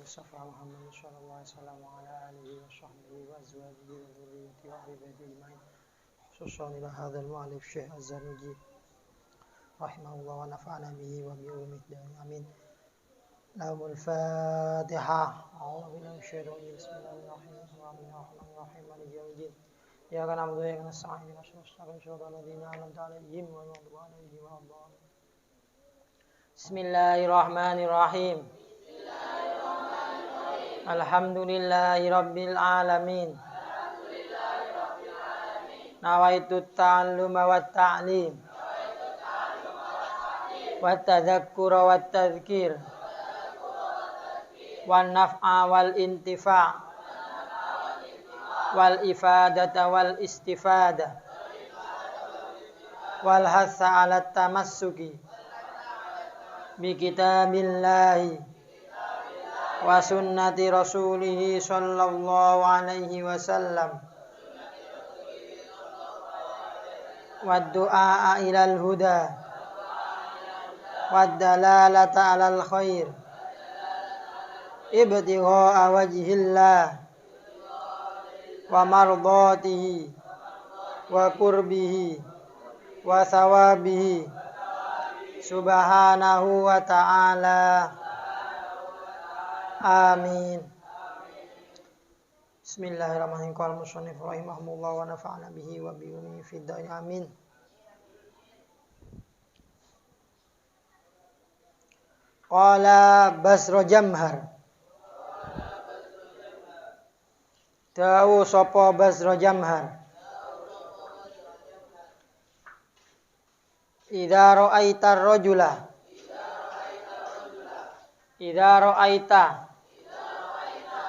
Mustafa Muhammad sallallahu alaihi wasallam wa ala alihi wa sahbihi wa azwajihi wa dhurriyyatihi wa ibadihi ajma'in. Khususan ila hadzal mu'allif Syekh Az-Zarnuji rahimahullah wa nafa'ana bihi wa bi ulumid amin. Lahumul Fatihah. A'udzu billahi minasyaitonir rajim. Bismillahirrahmanirrahim. Maliki yaumiddin. Iyyaka na'budu wa iyyaka nasta'in. Ihdinas siratal ladzina an'amta 'alaihim ghairil maghdubi 'alaihim waladdallin. Bismillahirrahmanirrahim. Alhamdulillahi rabbil alamin. Nawaitu ta'alluma wat ta'lim wat tadzakkura wat tadhkir wan naf'a wal intifa' wal ifadata wal istifada wal hatha 'ala tamassuki bi kitabillahi wa sunnati rasulih sallallahu alaihi wasallam wa du'a ilal huda wa dalalata alal khair ibtigha'a wajhillah wa mardatihi wa qurbihi wa thawabihi subhanahu wa ta'ala. Amin. Bismillahirrahmanirrahim. Qala musannif rahimahullah wa nafa'ana bihi wa bi ulumihi fid dain. Amin. Qala Basra Jamhar. Dawu sapa Basra Jamhar. Idza ra'aita ar-rajula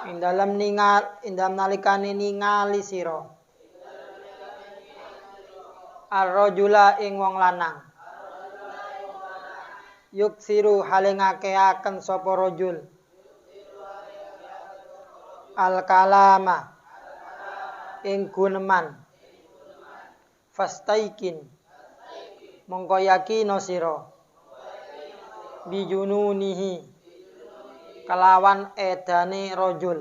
Indam nalikane ningali sira ar-rajula ing wong lanang yuksiru hale ngakeaken sapa rajul al-kalama ing guneman fastaikin mongko yakina sira bijununihi kelawan edane rajul.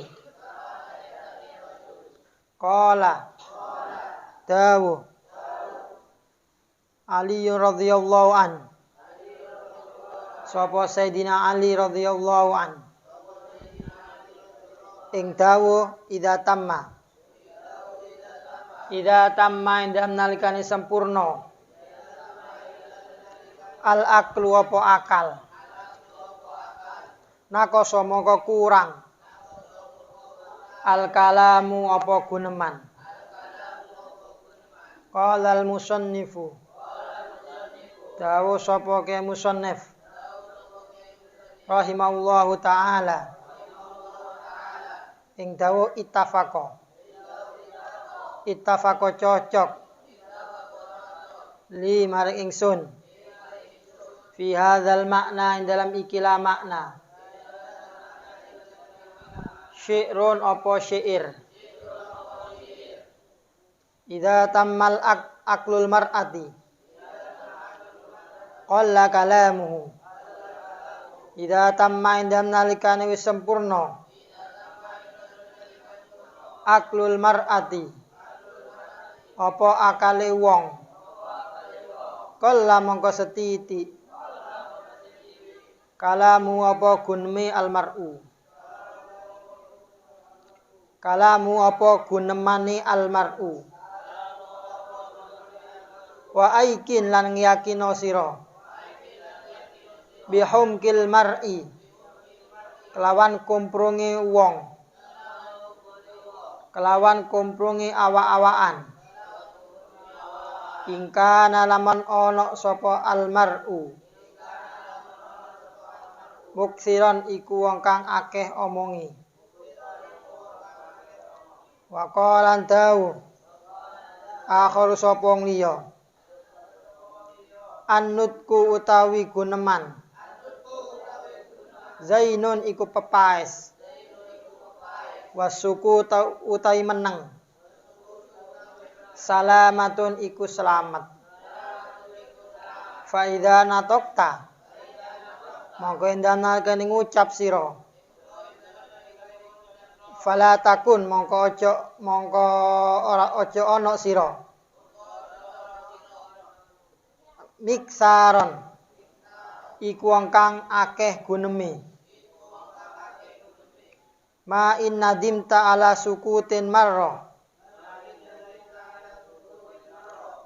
Qala dawu Ali radhiyallahu an. Sapa Sayyidina Ali radhiyallahu an. Ing dawu idza tamma indam nalikane sempurna al aqlu apa akal nakoso mongko kurang al kalamu apa guneman. Qala al musannifu dawu sapa ke musannif rahimahullahu ta'ala ing dawu ittafaqa cocok li maring ingsun fi hadzal makna ing dalam ikilah makna syi'run apa syair. Idza tammal aqlul mar'ati qalla kalamuhu. Idza tamma indam nalikane wis sempurna aqlul mar'ati apa akale wong qalla mongko setitik kalamu apa gunme almar'u kalamu apa gunemane almar'u wa aikin lan ngiyakina sira bihumkil mar'i kelawan kumprunge wong kelawan kumprunge awak-awakan ingkana laman ana sapa almar'u muksiran iku wong kang akeh omongi. Wa qalan dawu akhir sapa wong liya annutku utawi guneman zainun iku pepaes wasuku utawi meneng salamatun iku selamat fa idza natokta mongko endana kene ngucap sira Fala takun mongko ora ojo ono sira. Miksaron iku wong kang akeh guneme. Ma in nadimta ala sukutin marra.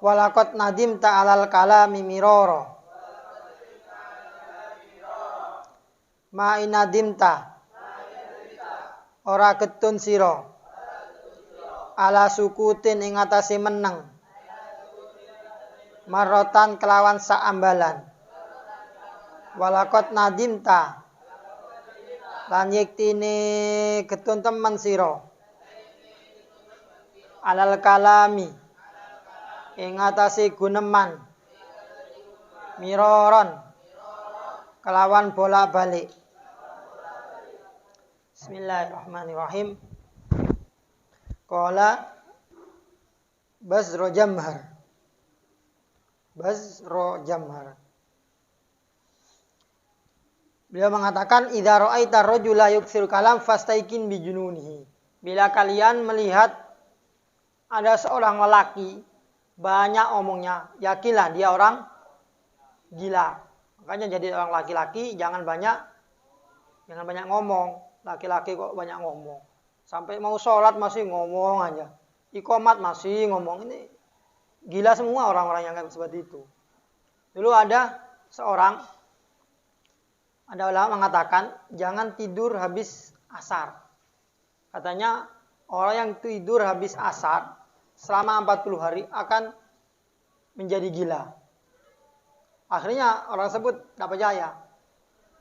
Walakot nadimta alal kalami mirara. Ma in nadimta ora ketun sira ala sukutin ing atase meneng. Marotan kelawan saambalan. Walakot nadimta lan yektine ketun temen sira alal kalami ing atase guneman miroron kelawan bolak-balik. Bismillahirrahmanirrahim. Qala Bazro Jamhar. Beliau mengatakan idza ra'aita rajula yuksiru kalam fastaikin bi jununihi. Bila kalian melihat ada seorang lelaki banyak omongnya, yakinlah dia orang gila. Makanya jadi orang laki-laki jangan banyak ngomong. Laki-laki kok banyak ngomong. Sampai mau sholat masih ngomong aja. Iqomat masih ngomong. Ini gila semua orang-orang yang seperti itu. Dulu ada ulama mengatakan jangan tidur habis asar. Katanya orang yang tidur habis asar selama 40 hari akan menjadi gila. Akhirnya orang tersebut tidak percaya.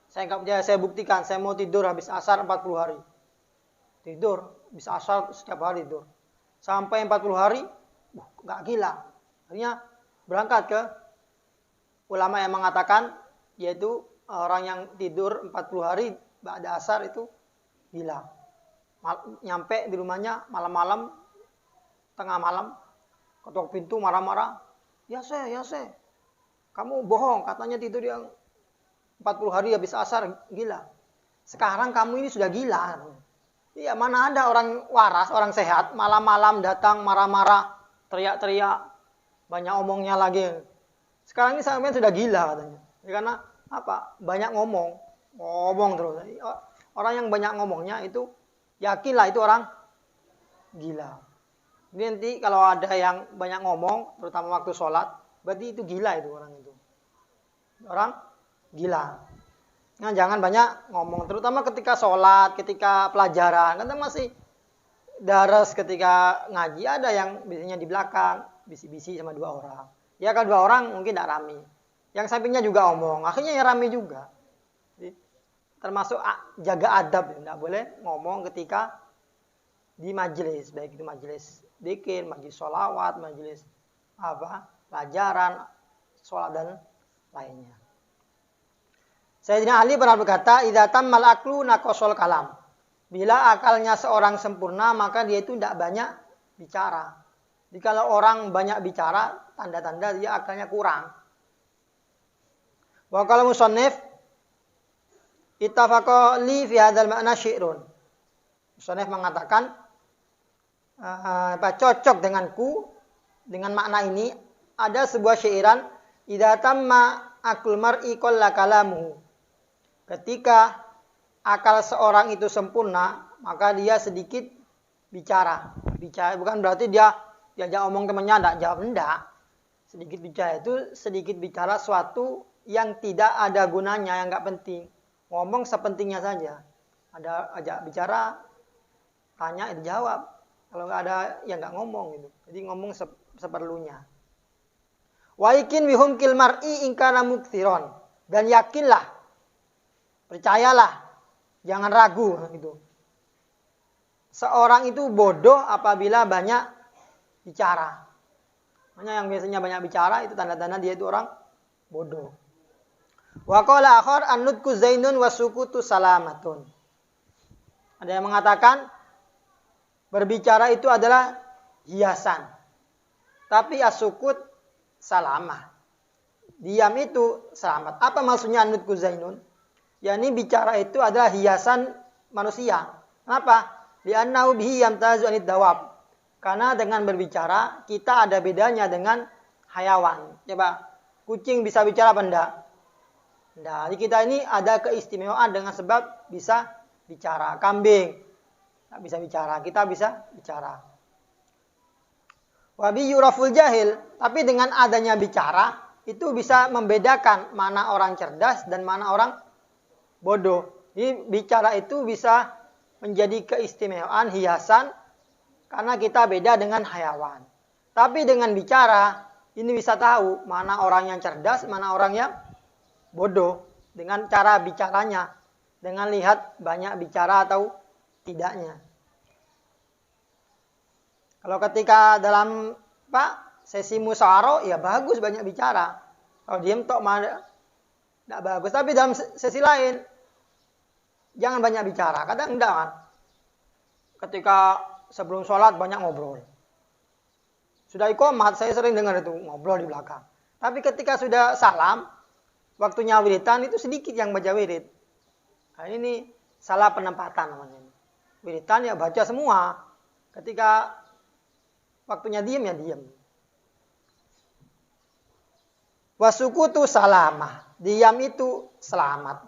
Saya nggak percaya, saya buktikan. Saya mau tidur habis asar 40 hari. Tidur, habis asar setiap hari tidur. Sampai 40 hari, nggak gila. Akhirnya berangkat ke ulama yang mengatakan, yaitu orang yang tidur 40 hari ba'da asar itu gila. Nyampe di rumahnya malam-malam, tengah malam, ketok pintu marah-marah. Ya saya. Kamu bohong, katanya tidur yang 40 hari habis asar, gila. Sekarang kamu ini sudah gila. Iya, mana ada orang waras, orang sehat, malam-malam datang marah-marah, teriak-teriak, banyak omongnya lagi. Sekarang ini sampai sudah gila katanya. Ya, karena apa? Banyak ngomong terus. Orang yang banyak ngomongnya itu, yakinlah itu orang gila. Jadi nanti kalau ada yang banyak ngomong, terutama waktu sholat, berarti itu gila itu orang itu. Orang gila. Nah, jangan banyak ngomong, terutama ketika sholat, ketika pelajaran. Kan masih daras ketika ngaji, ada yang biasanya di belakang, bisi-bisi sama 2 orang. Ya kan 2 orang mungkin tidak rame. Yang sampingnya juga omong, akhirnya ya rame juga. Jadi, termasuk jaga adab, tidak boleh ngomong ketika di majelis, baik itu majelis dzikir, majelis sholawat, majelis pelajaran, sholat dan lainnya. Sayyidina Ali pernah berkata, idza tammal aklu naqasal kalam. Bila akalnya seorang sempurna, maka dia itu tidak banyak bicara. Jadi kalau orang banyak bicara, tanda-tanda dia akalnya kurang. Wa qala musannif ittafaqa li fi hadzal ma'na syi'run. Musannif mengatakan cocok denganku dengan makna ini ada sebuah syairan idza tamma akul mar'i qalla kalamuhu. Ketika akal seorang itu sempurna, maka dia sedikit bicara. Bicara bukan berarti dia diajak omong temannya enggak jawab, enggak. Sedikit bicara itu sedikit bicara suatu yang tidak ada gunanya, yang enggak penting. Ngomong sepentingnya saja. Ada ajak bicara, tanya itu jawab. Kalau enggak ada ya enggak ngomong gitu. Jadi ngomong seperlunya. Wa ikin bihumkil mar'i in kana mukthiron. Dan yakinlah, percayalah, jangan ragu gitu. Seorang itu bodoh apabila banyak bicara. Makanya yang biasanya banyak bicara itu tanda-tanda dia itu orang bodoh. Wa qala akhar an-nutku zainun wa sukutu salamatun. Ada yang mengatakan berbicara itu adalah hiasan. Tapi as-sukut salamah. Diam itu selamat. Apa maksudnya an-nutku zainun? Yani bicara itu adalah hiasan manusia. Kenapa? Li'annahu bihi yamtazu anid dawab. Karena dengan berbicara kita ada bedanya dengan hayawan. Coba, kucing bisa bicara apa enggak? Enggak. Jadi kita ini ada keistimewaan dengan sebab bisa bicara. Kambing enggak bisa bicara, kita bisa bicara. Wa bi yuraful jahil, tapi dengan adanya bicara itu bisa membedakan mana orang cerdas dan mana orang bodoh. Jadi bicara itu bisa menjadi keistimewaan, hiasan, karena kita beda dengan hayawan. Tapi dengan bicara, ini bisa tahu mana orang yang cerdas, mana orang yang bodoh. Dengan cara bicaranya. Dengan lihat banyak bicara atau tidaknya. Kalau ketika dalam sesi musyawarah, ya bagus banyak bicara. Kalau diam tok mah tidak bagus. Tapi dalam sesi lain, jangan banyak bicara. Kadang enggak kan. Ketika sebelum sholat banyak ngobrol. Sudah iqamat, saya sering dengar itu ngobrol di belakang. Tapi ketika sudah salam, waktunya wiridan itu sedikit yang baca wirid. Nah, ini salah penempatan namanya. Wiridan ya baca semua. Ketika waktunya diam ya diam. Wasukutu salamah. Diam itu selamat.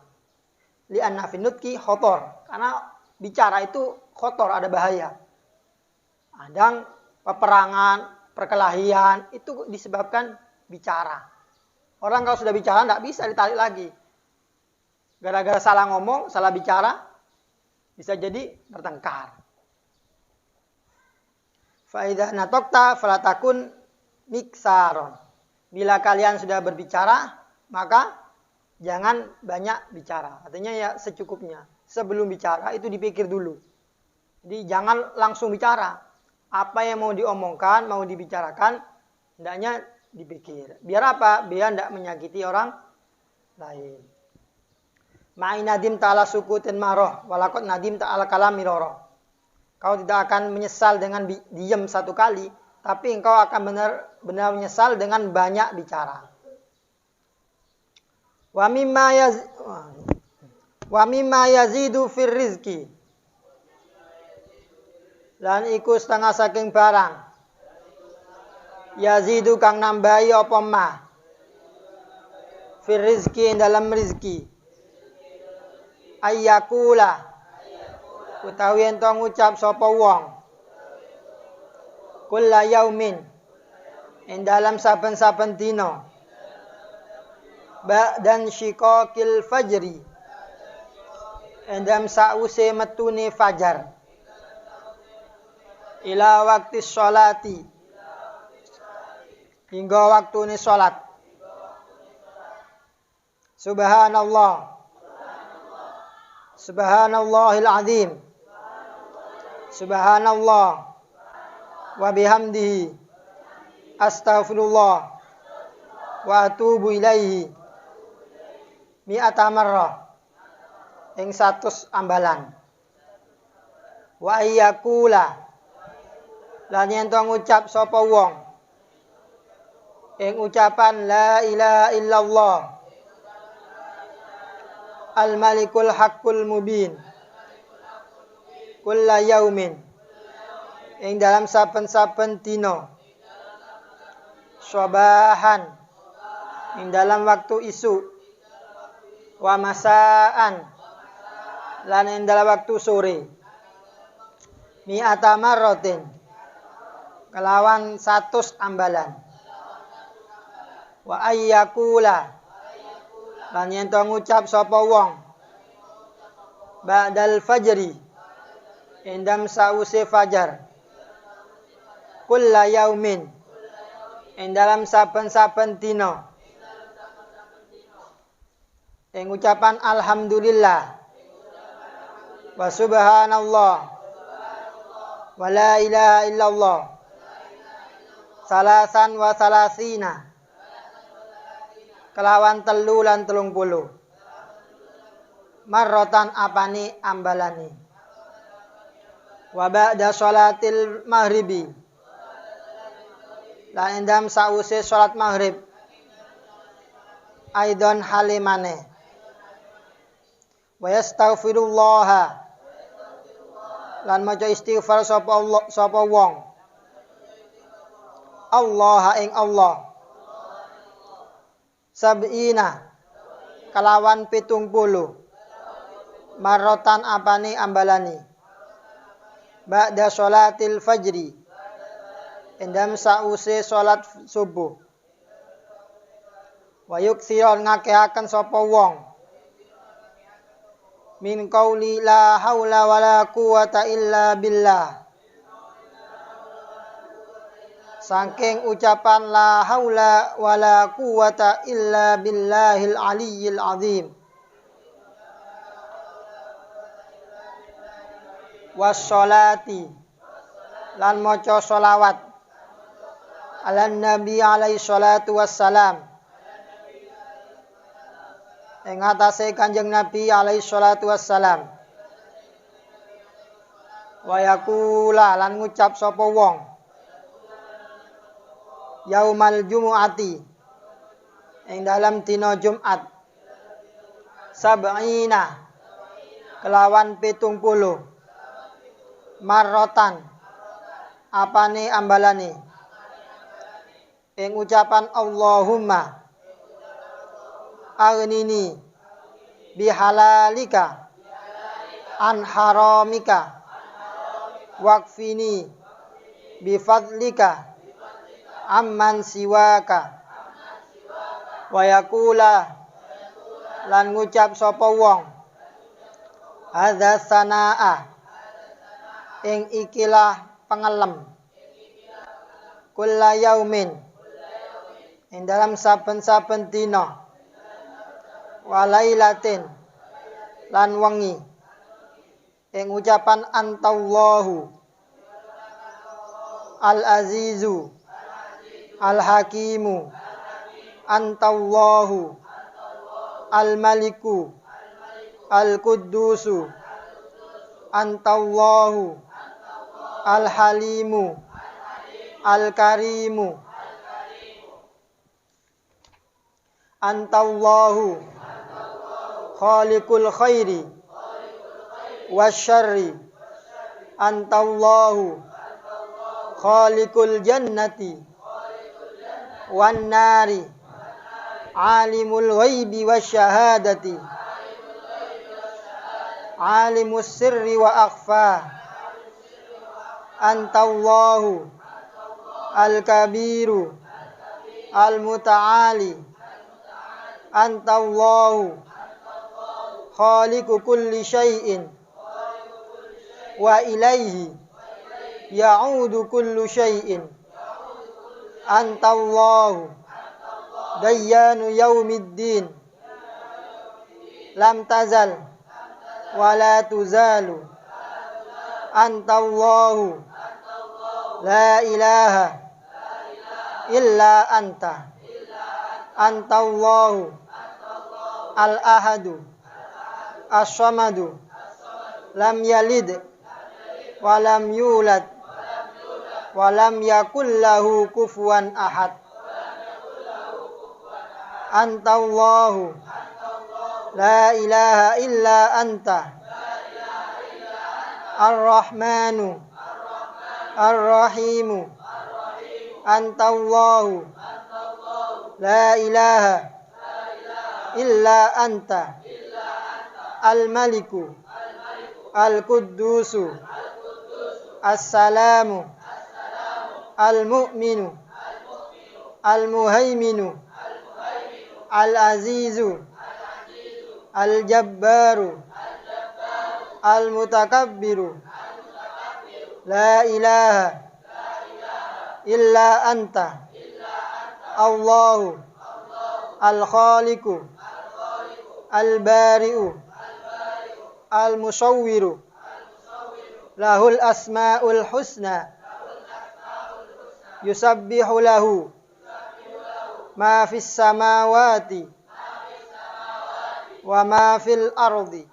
Li'anna finutki khotor. Karena bicara itu khotor, ada bahaya. Kadang peperangan, perkelahian, itu disebabkan bicara. Orang kalau sudah bicara tidak bisa ditarik lagi. Gara-gara salah ngomong, salah bicara, bisa jadi bertengkar. Faidah natokta falatakun miksaron. Bila kalian sudah berbicara, maka jangan banyak bicara. Artinya ya secukupnya. Sebelum bicara itu dipikir dulu. Jadi jangan langsung bicara. Apa yang mau diomongkan, mau dibicarakan, hendaknya dipikir. Biar apa? Biar tidak menyakiti orang lain. Ma'in nadim ta'ala sukutin maroh, walakot nadim ta'ala kalam miroroh. Kau tidak akan menyesal dengan diam satu kali, tapi engkau akan benar-benar menyesal dengan banyak bicara. Wa mimma yazidu fir rizki. Lan iku setengah saking barang. Yazidu kang nambahi apa ma. Fir rizki dalam rizki. Ayyakula. Utawi ento ngucap sapa wong. Kulla yaumin. Ing dalam saben-saben dina. Ba'dan syiqaqil fajri. Endam sause metune fajar. Ila waktu sholati. Hingga waktune sholat. Subhanallah. Subhanallahil azim. Subhanallah. Wa bihamdihi. Astaghfirullah. Wa atubu ilaihi. Mi'ata marrah. Ing 100 ambalan. Wa ayyakula. Lan yen to ngucap sapa wong ing ucapan la ilaha illallah al malikul haqqul mubin kulla yaumin ing dalam saben-saben dina sabahan ing dalam waktu isu wa masaan lan ing dalam waktu sore mi'ata marratin kelawan 100 ambalan. Wa ayyakula. Lan yen to ngucap sapa wong. Ba'dal fajri. Endam sause fajar. Kulla yaumin. Ing dalam saben-saben dina. Ing ucapan alhamdulillah. Wa subhanallah. Wa la ilaha illallah. Salasan wa salasina. Kelawan 30. Marrotan apani ambalani. Wa ba'da sholatil maghribi. Lan endam sause sholat maghrib. Aidon halimane. Wa yastaghfirullaha. Lan maca istighfar sapa wong. Allah ing Allah. Sab'ina kelawan 70 marotan apane ambalani. Ba'da sholatil fajri endam sause salat subuh. Wa yuksiron ngakehaken sapa wong min qauli la haula wala quwata illa billah. Saking ucapan la haula wala quwata illa billahil aliyyil azim. Wassolati lan maca sholawat ala nabi alaihi salatu wassalam ing atase Kanjeng Nabi alaihi salatu wassalam. Wa yaqula lan ngucap sapa wong yaumal jumu'ati ing dalam dina Jumat sab'ina kelawan 70 marrotan apane ambalane ing ucapan Allahumma aghnini bihalalika an haramika waqfini bifadlika amman siwaka. Wa yaqula lan ngucap sapa wong hadza sanaa ing ikilah pengelem kulla yaumin ing dalam saben-saben dina walailatin lan wengi ing ucapan antallahu al-azizu al-hakimu antallahu al-maliku al-quddusu antallahu al-halimu al-karimu antallahu khaliqul khairi wasyarri antallahu khaliqul jannati wan nari alimul ghaibi wasyahadati alimus sirri wa akhfa antallahu al-kabiru al-muta'ali antallahu khaliqu kulli syai'in wa ilaihi ya'udu kullu syai'in antallahu dayyanu yaumiddin lam tazal wa la tuzalu antallahu la ilaha illa anta antallahu al-ahadu as-samadu lam yalid wa lam yulad wa lam yakul lahu kufuwan ahad antallahu la ilaha illa anta ar-rahmanu ar-rahimu antallahu la ilaha illa anta al-maliku al-quddusu as-salamu al-mu'minu al-muhaiminu al-azizu al-jabbaru al-mutakabbiru la ilaha illa anta Allahu al-khaliqu al-bari'u al-musawwiru lahul asma'ul husna yusabbihu lahu ma fis samawati wa ma fil ardi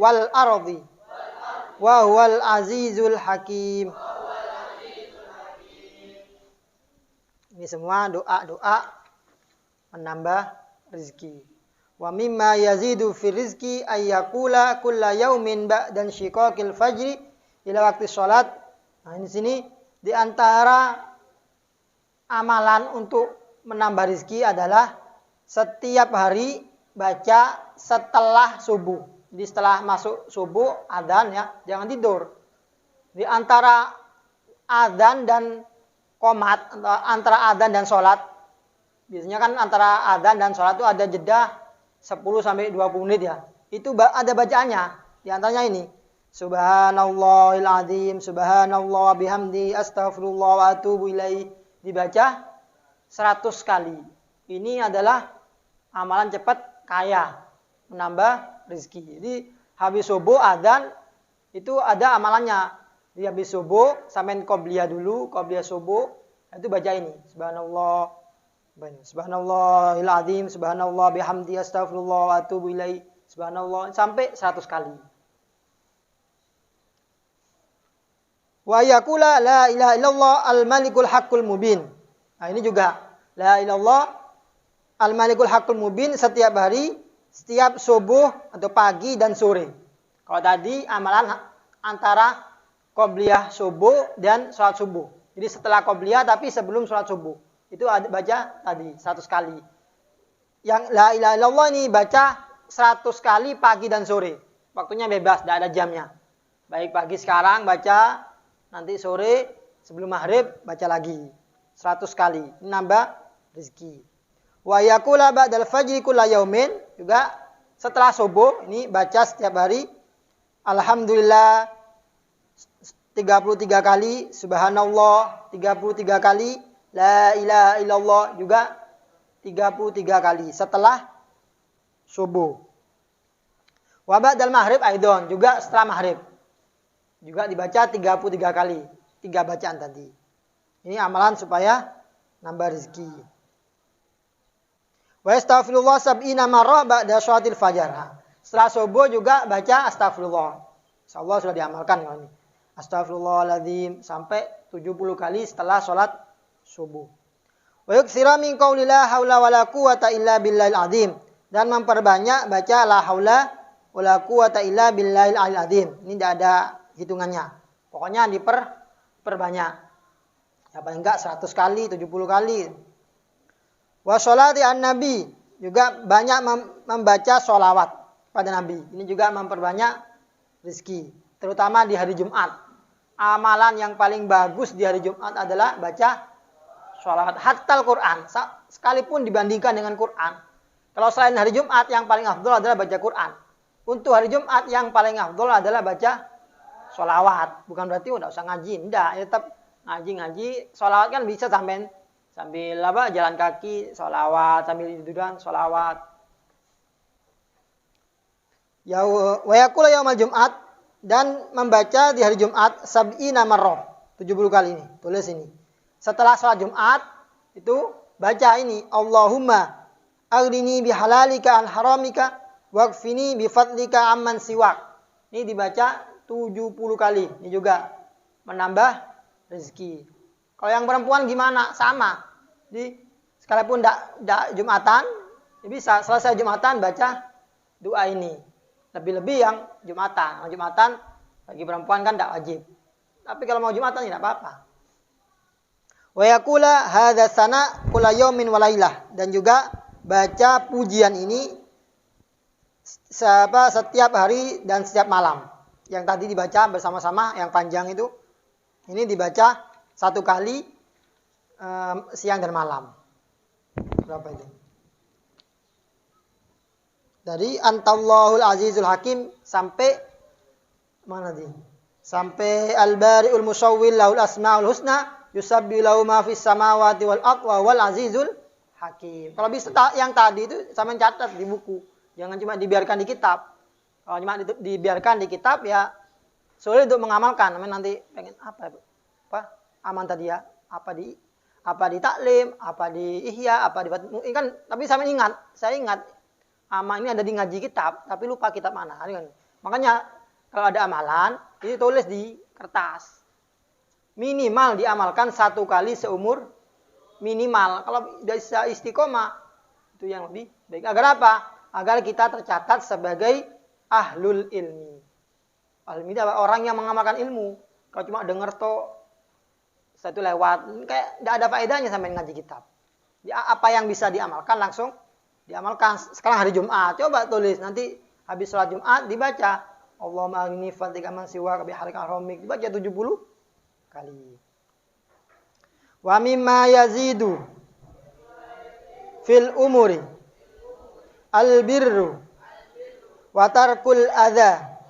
wal ardi wa huwal azizul hakim. Ini semua doa-doa menambah rezeki. Wa mimma yazidu fi rizqi ayyakula kulla yaumin ba'dan syiqaqil fajri ila waktu sholat. Nah, ini sini di antara amalan untuk menambah rizki adalah setiap hari baca setelah subuh. Jadi setelah masuk subuh adzan ya, jangan tidur. Di antara adzan dan qomat, antara adzan dan sholat, biasanya kan antara adzan dan sholat itu ada jeda 10 sampai 20 menit ya. Itu ada bacaannya. Di antaranya ini. Subhanallahil azim, subhanallah bihamdi, astaghfirullah wa atubu ilaih. Dibaca 100 kali. Ini adalah amalan cepat kaya, menambah rezeki. Jadi habis subuh adzan itu ada amalannya. Di habis subuh sampai qobliyah dulu, qobliyah subuh itu baca ini. Subhanallah, subhanallahil azim, subhanallah bihamdi, astaghfirullah wa atubu ilaih. Subhanallah sampai 100 kali. Wa yaqula la ilaha illallah al-malikul haqqul mubin. Nah, ini juga la ilaha illallah al-malikul haqqul mubin setiap hari, setiap subuh atau pagi dan sore. Kalau tadi amalan antara qobliyah subuh dan sholat subuh. Jadi setelah qobliyah tapi sebelum sholat subuh. Itu baca tadi 100 kali. Yang la ilaha illallah ini baca 100 kali pagi dan sore. Waktunya bebas, tidak ada jamnya. Baik pagi sekarang baca, nanti sore sebelum maghrib baca lagi 100 kali. Ini nambah rezeki. Wa yaqula ba'dal fajri kulla yaumin, juga setelah subuh ini baca setiap hari alhamdulillah 33 kali, subhanallah 33 kali, la ilaha illallah juga 33 kali setelah subuh. Wa ba'dal maghrib aidon, juga setelah maghrib juga dibaca 33 kali, 3 bacaan tadi. Ini amalan supaya nambah rezeki. Wa astaghfirullah sab'ina marrah ba'da sholatil fajar. Setelah subuh juga baca astagfirullah. Insyaallah sudah diamalkan kalau ini. Astagfirullahaladzim sampai 70 kali setelah sholat subuh. Wa yuktsira min qouli la haula wala quwata illa billahil azim, dan memperbanyak baca la haula wala quwata illa billahil azim. Ini tidak ada hitungannya. Pokoknya diperbanyak. Ya paling enggak 100 kali, 70 kali. Wa sholati an-nabi, juga banyak membaca sholawat pada Nabi. Ini juga memperbanyak rezeki, terutama di hari Jumat. Amalan yang paling bagus di hari Jumat adalah baca sholawat. Hatta Al-Quran, sekalipun dibandingkan dengan Quran. Kalau selain hari Jumat yang paling afdol adalah baca Quran. Untuk hari Jumat yang paling afdol adalah baca sholawat. Bukan berarti udah usah ngaji, enggak. Ya tetap ngaji. Sholawat kan bisa sambil jalan kaki, sholawat, sambil tiduran, sholawat. Ya wa yaqula yaumal Jumat, dan membaca di hari Jumat sab'ina marrah, 70 kali ini. Tulis ini. Setelah sholat Jumat itu baca ini, Allahumma aghnini bihalalika an haramika waqfini bifadlika amman siwak. Ini dibaca 70 kali. Ini juga menambah rezeki. Kalau yang perempuan gimana? Sama. Jadi sekalipun tidak Jumatan, bisa selesai Jumatan baca doa ini. Lebih-lebih yang Jumatan. Yang Jumatan bagi perempuan kan tidak wajib. Tapi kalau mau Jumatan tidak apa-apa. Wa yaqula hadza sana kulla yaumin wa lailah, dan juga baca pujian ini setiap hari dan setiap malam. Yang tadi dibaca bersama-sama yang panjang itu, ini dibaca 1 kali siang dan malam. Berapa itu? Dari Antallahul Azizul Hakim sampai mana tadi? Sampai Al-Bari'ul Musawwil lahul asmaul husna yusabbihu lahu ma fis samawati wal ardh wa wal azizul hakim. Kalau bisa yang tadi itu sama catat di buku. Jangan cuma dibiarkan di kitab. Kalau cuma dibiarkan di kitab ya sulit untuk mengamalkan. Nanti pengen apa? Aman tadi ya? Apa di taklim, apa di ihya, apa di kan, tapi saya ingat amal ini ada di ngaji kitab, tapi lupa kitab mana. Makanya kalau ada amalan, ini tulis di kertas. Minimal diamalkan 1 kali seumur minimal. Kalau bisa istiqomah, itu yang lebih baik. Agar apa? agar kita tercatat sebagai ahlul ilmi. Ahlul ilmi adalah orang yang mengamalkan ilmu. Kalau cuma dengar toh satu lewat, kayak tidak ada faedahnya sampai ngaji kitab. Apa yang bisa diamalkan langsung diamalkan. Sekarang hari Jumat, coba tulis nanti habis sholat Jumat dibaca. Allahumma agni fatika man siwa bi harikal romik, dibaca 70 kali. Wa mimma yazidu fil umuri al-birru wa tarkul adha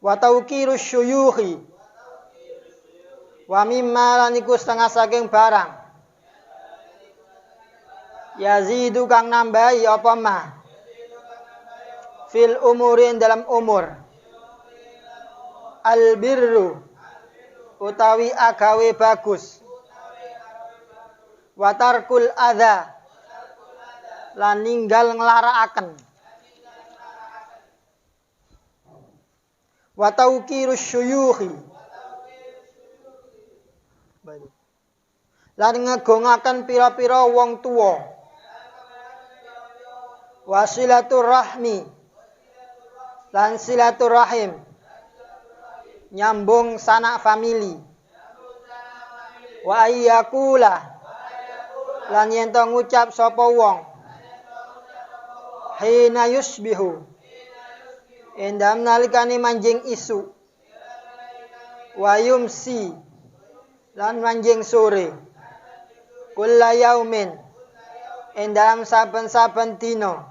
wa tawqirus syuyukhi wa mimma lan iku setengah saking barang yazidu kang nambahi apa mah fil umurin dalam umur al-birru utawi agawe bagus watarkul adha lan ninggal nglarakaken wa tauqirus syuyukhi lan ngegongaken pira-pira wong tuwa wasilaturrahmi lan silaturrahim nyambung sanak famili wa ayyakula lan yen to ngucap sapa wong hina yusbihu endam nalikane manjing isu wa yumsi lan manjing sore kulla yaumin endam saben-saben dina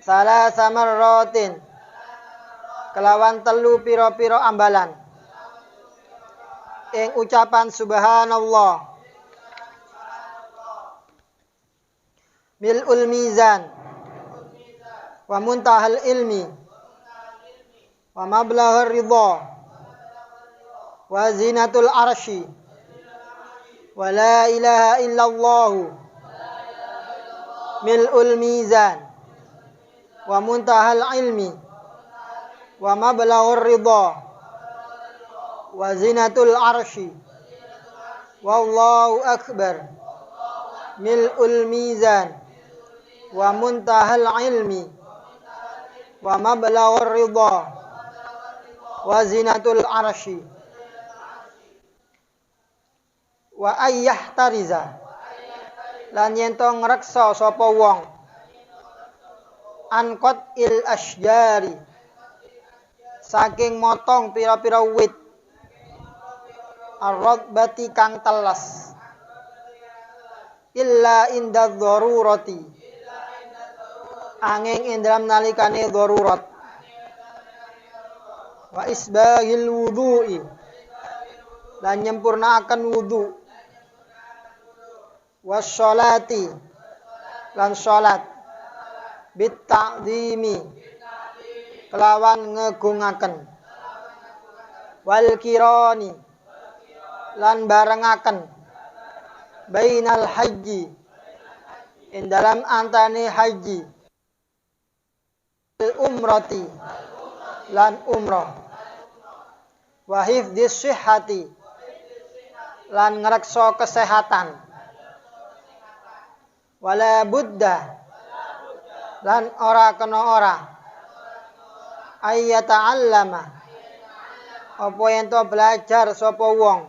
salasa marratin kelawan telu pira-pira ambalan ing ucapan subhanallah mil'ul mizan wa muntahal ilmi wa mablaghar ridha wa zinatul arsy wa la ilaha illallah mil'ul mizan wa muntahal ilmi wa mablaghur ridha wa zinatul arsy wallahu akbar mil'ul mizan wa muntahal ilmi wa mablaghur ridha wa zinatul arsy wa ayyahtariza lan yen to ngreksa sapa wong ankot il asjari saking motong pira-pira wit ar-radbati kang teles illa inda dzarurati angin ing dalam nalikane darurat wa isbaghil wudu'i lan nyempurnaaken wudu washolati lan salat bit ta'dhimi kelawan ngegungaken wal kirani lan barengaken bainal haji ing dalam antane haji umrati lan umrah wa hifdzis sihhati lan ngreksa kesehatan wala buddha lan ora kena ora ayyata'allama apa yen to belajar sapa wong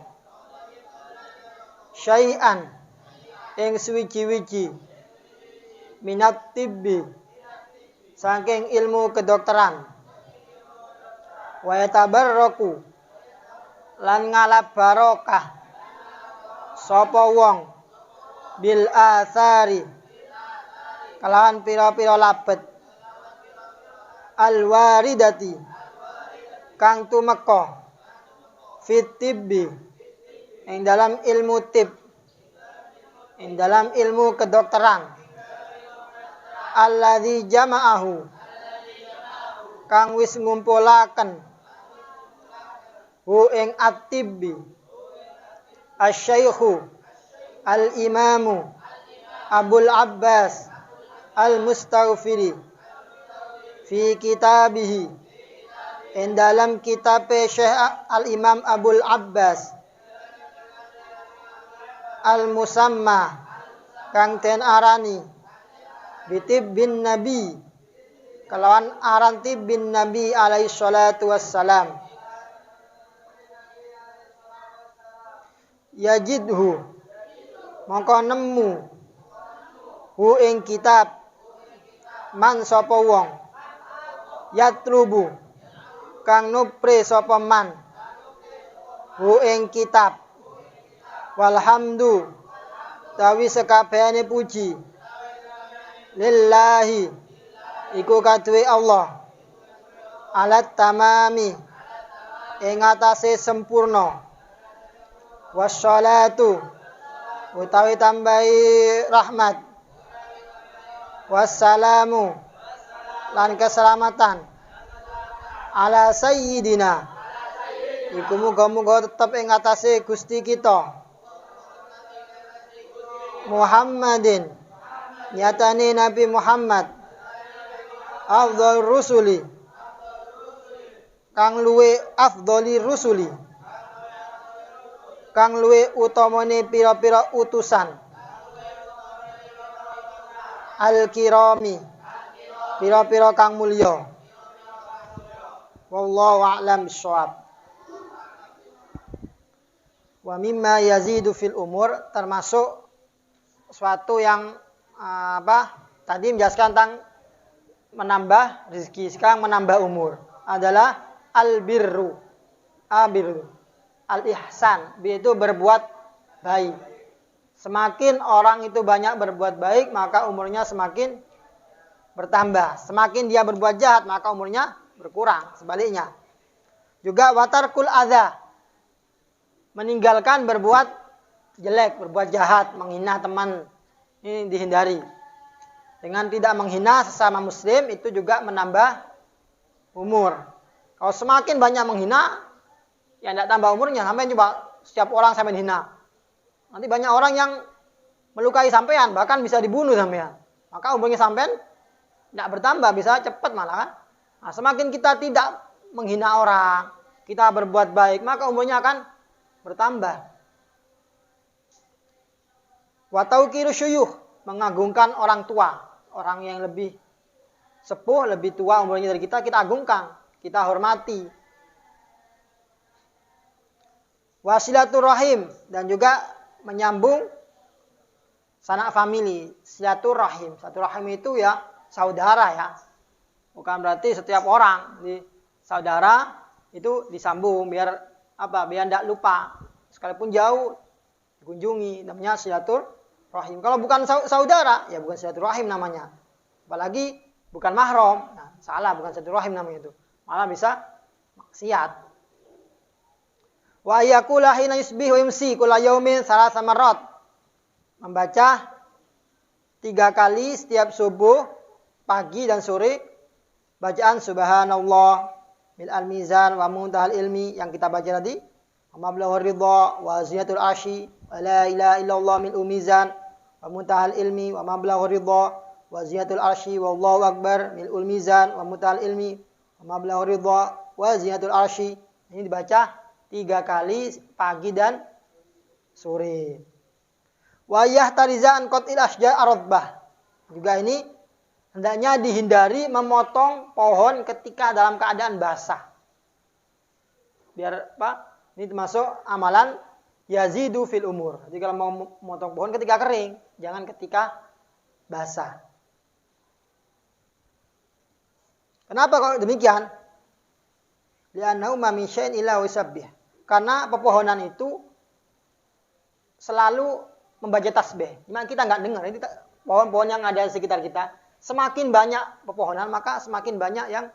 syai'an ing suwiji-wiji minat tibbi saking ilmu kedokteran wa yatabarraku lan ngalap barokah sapa wong bil athari kalawan pira-pira labet al-waridati kang tumeka fit tibbi ing dalam ilmu tib ing dalam ilmu kedokteran alladzi jama'ahu kang wis ngumpulaken hu ing at-tibbi asy-syaikhu al-imamu Abul Abbas al-Mustaghfiri fi kitabihi in dalam kitab Syekh al-Imam Abul Abbas al-Musamma kang den arani bitib bin nabi kelawan aran tib bin nabi alaihi salatu wassalam yajidhu mongko nemu hu ing kitab man sapa wong yatrubu kang nupre sapa man hu ing kitab walhamdu tawi sekabehane puji lillahi iku kaduwe Allah alat tamami ing atase sempurna wassalatu utawi tambahi rahmat wassalamu lan keselamatan ala sayyidina iku muga-muga tetep ing atase Gusti kita Muhammadin nyatane Nabi Muhammad afdhal rusuli kang luwe afdhali rusuli kang luwe utamane pira-pira utusan al-kirami pira-pira kang mulya wallahu a'lam bissawab. Wa mimma yazidu fil umur termasuk suatu yang tadi menjelaskan tentang menambah rezeki, sekarang menambah umur adalah al-birru al-ihsan, itu berbuat baik. Semakin orang itu banyak berbuat baik, maka umurnya semakin bertambah. Semakin dia berbuat jahat, maka umurnya berkurang. Sebaliknya. Juga watarkul adza, meninggalkan berbuat jelek, berbuat jahat, menghina teman, ini dihindari. Dengan tidak menghina sesama muslim, itu juga menambah umur. Kalau semakin banyak menghina, ya tidak tambah umurnya. Sampai coba setiap orang sampai hina. Nanti banyak orang yang melukai sampean, bahkan bisa dibunuh sampean. Maka umurnya sampean tidak bertambah, bisa cepat malah kan. Nah, semakin kita tidak menghina orang, kita berbuat baik, maka umurnya akan bertambah. Wa tauqiru syuyukh, mengagungkan orang tua, orang yang lebih sepuh, lebih tua umurnya dari kita agungkan, kita hormati. Wasilaturrahim, dan juga menyambung sanak famili. Silaturrahim, silaturrahim itu ya saudara ya. Bukan berarti setiap orang di saudara itu disambung biar biar tidak lupa. Sekalipun jauh dikunjungi, namanya silaturrahim. Kalau bukan saudara ya bukan silaturrahim namanya. Apalagi bukan mahram. Nah, salah, bukan silaturrahim namanya itu. Malah bisa maksiat. Wa yaqula hina yusbihu yumsi kula yaumin salasa marrat. Membaca 3 kali setiap subuh, pagi dan sore, bacaan subhanallah bil al-mizan wa muntahal ilmi yang kita baca tadi, wa mablaghu ridha wa zinatul arsy wa la ilaha illallah mil mizan wa muntahal ilmi wa mablaghu ridha wa zinatul arsy wallahu akbar mil mizan wa muntahal ilmi wa mablaghu ridha wa zinatul arsy. Ini dibaca 3 kali pagi dan sore. Wa yahtarizan qatil asjar ar-radbah. Juga ini hendaknya dihindari memotong pohon ketika dalam keadaan basah. Biar ini termasuk amalan yazidu fil umur. Jadi kalau mau memotong pohon ketika kering, jangan ketika basah. Kenapa kalau demikian? Li'annahu ma min syai'in illa yusabbih. Karena pepohonan itu selalu membaca tasbih. Memang kita nggak dengar. Ini pohon-pohon yang ada di sekitar kita. Semakin banyak pepohonan, maka semakin banyak yang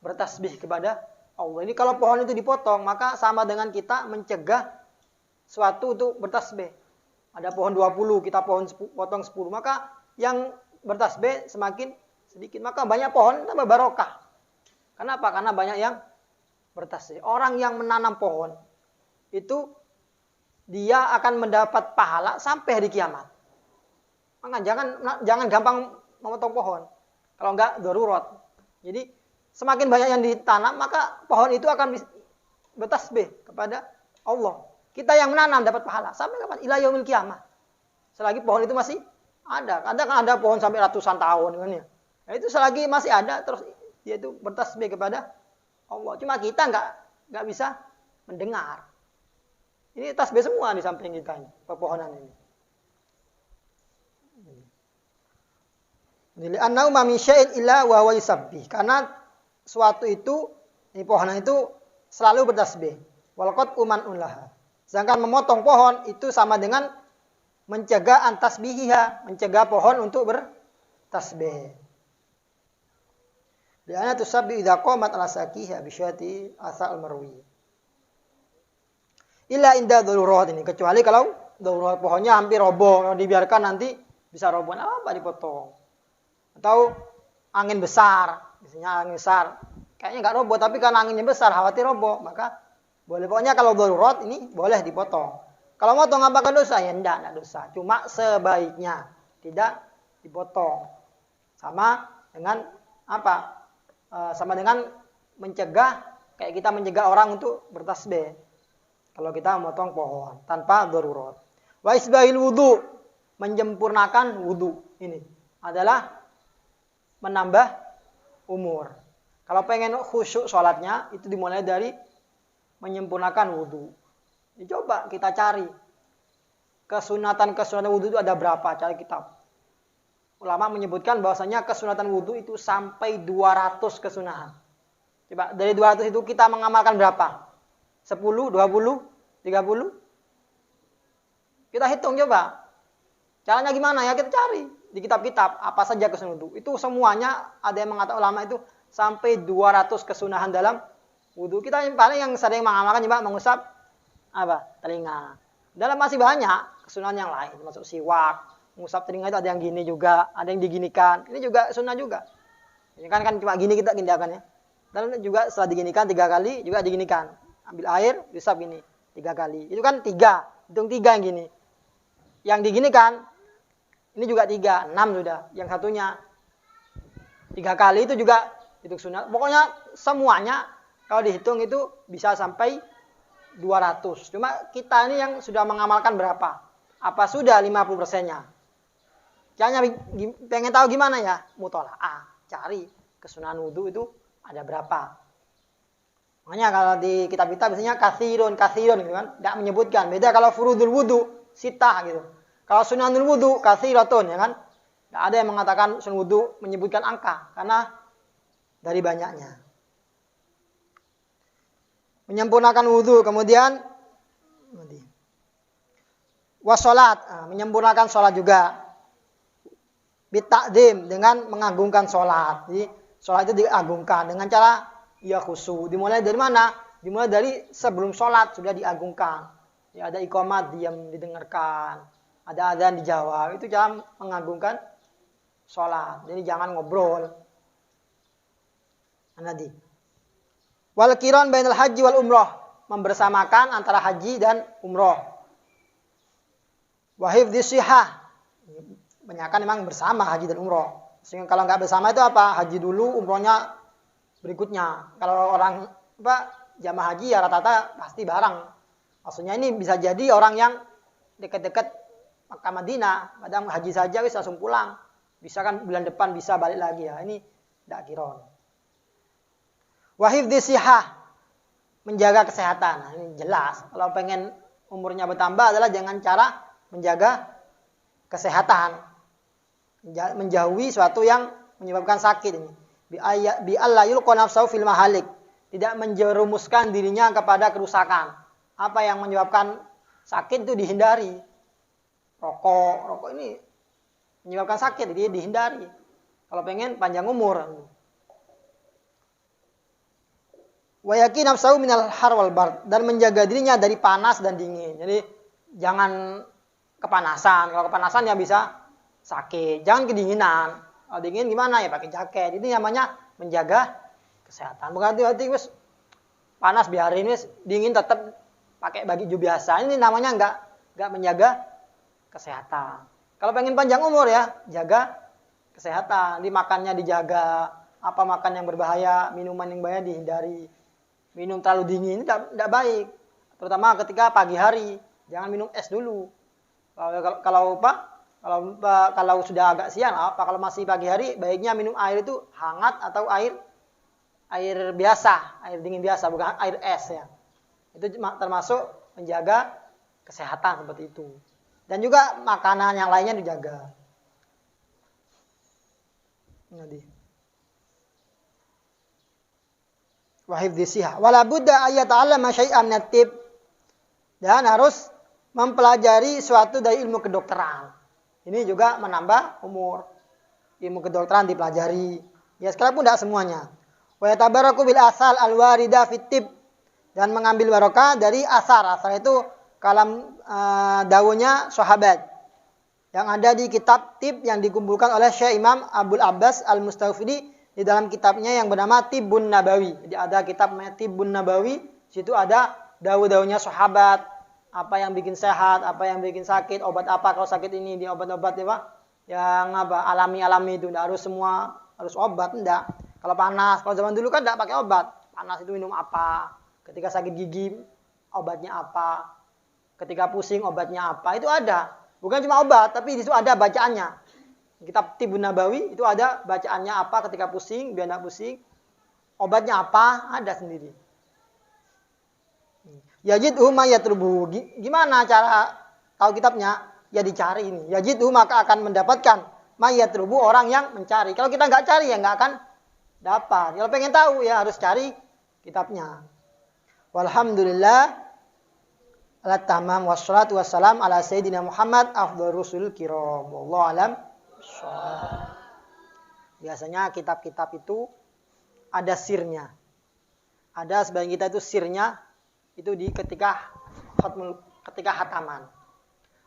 bertasbih kepada Allah. Ini kalau pohon itu dipotong, maka sama dengan kita mencegah suatu untuk bertasbih. Ada pohon 20, kita potong 10. Maka yang bertasbih semakin sedikit. Maka banyak pohon tambah barokah. Kenapa? Karena banyak yang bertasbih. Orang yang menanam pohon itu dia akan mendapat pahala sampai hari kiamat. Maka jangan gampang memotong pohon. Kalau enggak darurat. Jadi semakin banyak yang ditanam, maka pohon itu akan bertasbih kepada Allah. Kita yang menanam dapat pahala sampai kapan? Ila yaumil kiamah. Selagi pohon itu masih Ada, kadang kan ada pohon sampai ratusan tahun kan ya. Nah, itu selagi masih ada terus dia itu bertasbih kepada Allah. Cuma kita nggak bisa mendengar. Ini tasbih semua di samping kita ini, pepohonan ini. Li'annahu ma min syai'in illa wa huwa yusabbih. Karena suatu itu, ini pohonan itu selalu bertasbih. Wal qat'u man'un laha. Sedangkan memotong pohon itu sama dengan mencegah antasbihiha, mencegah pohon untuk bertasbih. Li'anna tusabbi idza qamat ala sakiha bi syati asal marwi. Illa inda darurat ini, kecuali kalau darurat pohonnya hampir roboh, kalau dibiarkan nanti bisa roboh, apa dipotong. Atau angin besar, misalnya angin besar, kayaknya nggak roboh, tapi karena anginnya besar, khawatir roboh, maka boleh. Pokoknya kalau darurat ini boleh dipotong. Kalau motong apakah dosa? Ya enggak dosa. Cuma sebaiknya tidak dipotong. Sama dengan apa? Sama dengan mencegah, kayak kita mencegah orang untuk bertasbih. Kalau kita memotong pohon tanpa darurat. Wa isbahil wudu, menyempurnakan wudu. Ini adalah menambah umur. Kalau pengen khusyuk sholatnya, itu dimulai dari menyempurnakan wudu. Coba kita cari kesunatan wudu itu ada berapa, cari kitab. Ulama menyebutkan bahwasanya kesunatan wudu itu sampai 200 kesunahan. Coba dari 200 itu kita mengamalkan berapa? 10, 20, 30? Kita hitung coba. Caranya gimana ya? Kita cari di kitab-kitab apa saja kesunahan wudu. Itu semuanya ada yang mengatakan ulama itu sampai 200 kesunahan dalam wudu. Kita yang paling yang sering mengamalkan coba mengusap apa? Telinga. Dalam masih banyak kesunahan yang lain, termasuk siwak, mengusap telinga itu ada yang gini juga, ada yang diginikan. Ini juga sunnah juga. Ini kan cuma gini kita tindakannya. Dan juga setelah diginikan 3 kali juga diginikan. Ambil air, diusap gini 3 kali. Itu kan 3, hitung 3 yang gini. Yang diginikan ini juga 3, 6 sudah. Yang satunya 3 kali itu juga itu sunat. Pokoknya semuanya kalau dihitung itu bisa sampai 200. Cuma kita ini yang sudah mengamalkan berapa? Apa sudah 50%-nya? Jangan pengen tahu gimana ya? Mutola'ah. Cari kesunahan wudu itu ada berapa. Makanya kalau di kitab-kitab biasanya kathirun gitu kan. Tidak menyebutkan. Beda kalau furudul wudu, sitah gitu. Kalau sunanul wudu, kathiratun ya kan. Tidak ada yang mengatakan sunan wudu menyebutkan angka. Karena dari banyaknya. Menyempurnakan wudu. Kemudian wassalat. Menyempurnakan sholat juga. Bita'dim, dengan mengagungkan sholat. Jadi sholat itu diagungkan dengan cara ya khusyuk. Dimulai dari mana? Dimulai dari sebelum sholat sudah diagungkan. Ya, ada iqamat diam didengarkan. Ada adzan dijawab. Itu cara mengagungkan sholat. Jadi jangan ngobrol. Anadi. Wal qiran bainal haji wal umrah. Membersamakan antara haji dan umrah. Wa hifdzi shihah. Banyakan memang bersama haji dan umrah. Sehingga kalau nggak bersama itu apa? Haji dulu, umrohnya berikutnya. Kalau orang jamaah haji ya rata-rata pasti bareng. Maksudnya ini bisa jadi orang yang dekat-dekat Makkah Madinah, kadang haji saja wis langsung pulang. Bisa kan bulan depan bisa balik lagi ya. Ini tidak kiron. Wa hifdzi shihah, menjaga kesehatan. Nah, ini jelas. Kalau pengen umurnya bertambah adalah dengan cara menjaga kesehatan. Menjauhi suatu yang menyebabkan sakit ini. Bi alla yulqa nafsahu fil mahalik. Tidak menjerumuskan dirinya kepada kerusakan. Apa yang menyebabkan sakit itu dihindari. Rokok ini menyebabkan sakit, jadi dihindari. Kalau pengen panjang umur. Wa yaqi nafsahu minal har wal bard, dan menjaga dirinya dari panas dan dingin. Jadi jangan kepanasan. Kalau kepanasan ya bisa sakit. Jangan kedinginan. Kalau dingin gimana ya pakai jaket. Itu namanya menjaga kesehatan. Bukan hati-hati wis panas biarin, wis dingin tetap pakai baju biasa. Ini namanya enggak menjaga kesehatan. Kalau pengen panjang umur ya, jaga kesehatan. Di makannya dijaga. Apa makan yang berbahaya, minuman yang berbahaya dihindari. Minum terlalu dingin tidak baik. Terutama ketika pagi hari. Jangan minum es dulu. Kalau Kalau sudah agak siang apa? Kalau masih pagi hari baiknya minum air itu hangat atau air biasa, air dingin biasa, bukan air es ya. Itu termasuk menjaga kesehatan seperti itu. Dan juga makanan yang lainnya dijaga. Nanti. Wahifdhisihah. Wala budda ayyata'allama syai'an minat-tib. Dan harus mempelajari suatu dari ilmu kedokteran. Ini juga menambah umur. Ilmu kedokteran dipelajari. Ya sekalipun tidak semuanya. Wa yatabaraku bil asal al-warida fit tib. Dan mengambil barokah dari asar. Asar itu kalam daunnya sahabat. Yang ada di kitab tib yang dikumpulkan oleh Syekh Imam Abdul Abbas Al-Mustawfidi di dalam kitabnya yang bernama Tibbun Nabawi. Jadi ada kitab namanya Tibbun Nabawi. Situ ada daun-daunnya sahabat. Apa yang bikin sehat, apa yang bikin sakit, obat apa kalau sakit ini, di obat-obat ya Pak. Yang apa alami-alami itu, tidak harus semua harus obat, enggak. Kalau panas, kalau zaman dulu kan tidak pakai obat. Panas itu minum apa? Ketika sakit gigi, obatnya apa? Ketika pusing, obatnya apa? Itu ada. Bukan cuma obat, tapi di situ ada bacaannya. Kitab Tibbun Nabawi itu ada bacaannya apa ketika pusing, biar tidak pusing. Obatnya apa? Ada sendiri. Yajidhu ma yatlubu. Gimana cara tahu kitabnya? Ya dicari ini. Yajidhu maka akan mendapatkan ma yatlubu, orang yang mencari. Kalau kita nggak cari ya nggak akan dapat. Kalau pengen tahu ya harus cari kitabnya. Walhamdulillah ala tamam wassalatu wassalam ala sayyidina Muhammad afdhal rusul kiram. Wallahu alam. Biasanya kitab-kitab itu ada sirnya. Ada sebagian kita itu sirnya itu di ketika hataman.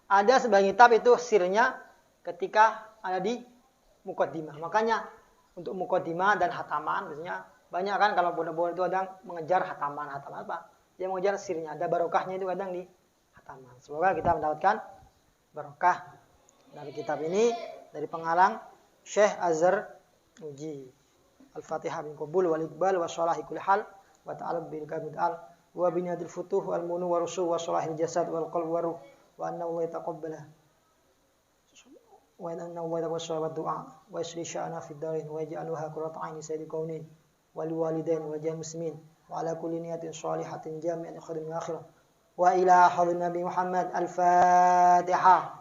Ada sebagian kitab itu sirnya ketika ada di muqaddimah. Makanya untuk muqaddimah dan hataman biasanya banyak kan kalau bodoh-bodoh itu kadang mengejar hataman apa? Dia mengejar sirnya. Ada barokahnya itu kadang di hataman. Semoga kita mendapatkan barokah dari kitab ini dari pengarang Syekh Azhar Uji. Al-Fatihah bin Qabul wal Iqbal wa sholahi kulli hal wa ta'ala bil kamidal wa binadil futuh wal munu wa rusuh wa salahil jasad wal qalb wa ruh wa anna Allah taqabbala wa anna Allah taqabbala du'a wa yasri sya'ana fid darin wa yaj'alha qurrata 'aini sayyidil kaunin wal walidain wa jami'il muslimin wa ala kulli niyatin shalihatin jami'an khadimil akhirah wa ila hadrin nabi Muhammad al-Fatihah.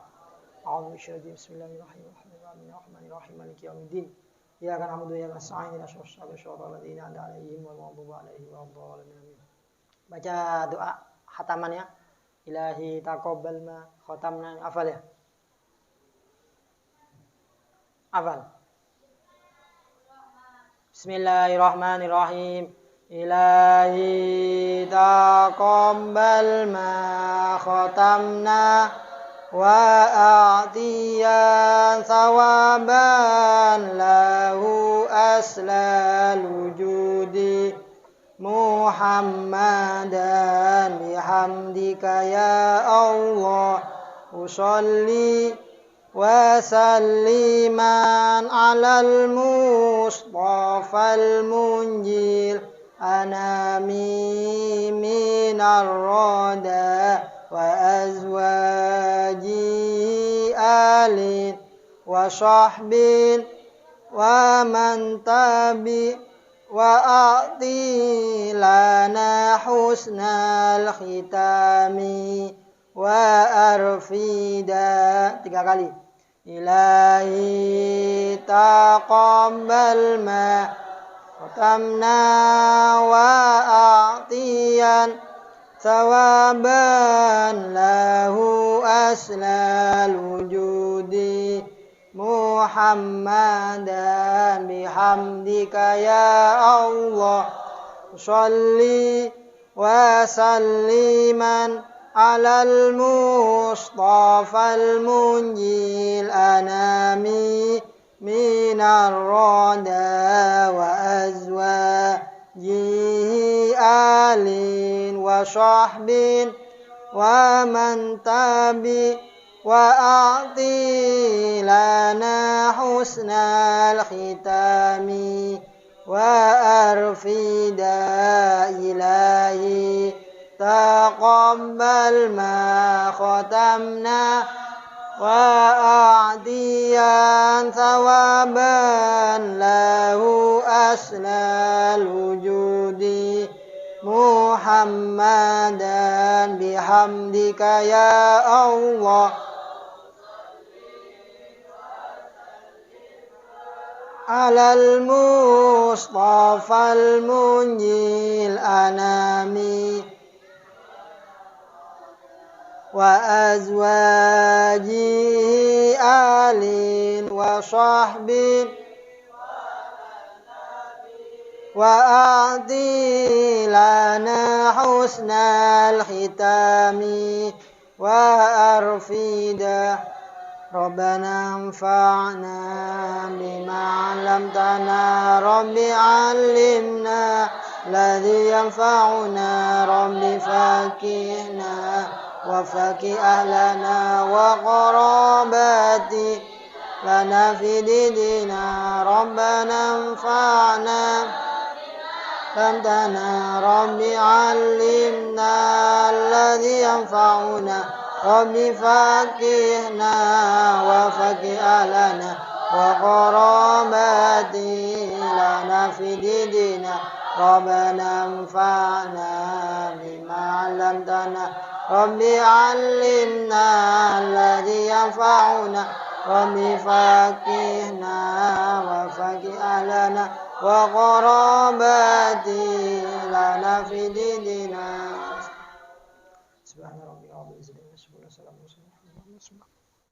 A'udzu billahi bismillahirrahmanirrahim rahmanirrahim maliki yaumiddin. Ya kan hamdu ya nasta'in asyhadu an la ilaha illa anta alaihim wa maghdubi alaihim wa dhalin. Baca doa khatamannya. Ilahi taqabbal ma khatamna. Hafal ya? Hafal. Bismillahirrahmanirrahim. Ilahi taqabbal ma khatamna wa a'tiyan thawaban lahu aslal wujudi Muhammadan bihamdika ya Allah usolli wa salliman alal mustafal munjil anami minar roda wa azwaji alin wa sahbin wa man tabi wa a'ti lana husnal khitami wa arfida 3 kali. Ilahi taqabbal ma khatamna wa a'tiyan thawaban lahu aslal wujudi Muhammadan bihamdika ya Allah sholli wa salliman alal mustafal munjil anami minar roda wa azwajihi alin wa sahbin wa man tabi wa a'ti lana husnal khitami wa arfida ilahi taqabbal ma khatamna وأعطيا ثوابا له أسنى الوجود محمدا بحمدك يا الله على المصطفى المنجي الأنام وأزواجه آل وصحبه وأعطي لنا حسن الختام وأرفدا ربنا انفعنا بما علمتنا رب علمنا الذي ينفعنا رب فقهنا وفقه أهلنا وقراباتي لنا في ديننا ربنا انفعنا علمتنا رب علمنا الذي ينفعنا رب فقهنا وفقه أهلنا وقراباتي لنا في ديننا ربنا انفعنا بما علمتنا رب علمنا الذي ينفعنا رب فقهنا وفقه أهلنا وقراباتي لنا في ديننا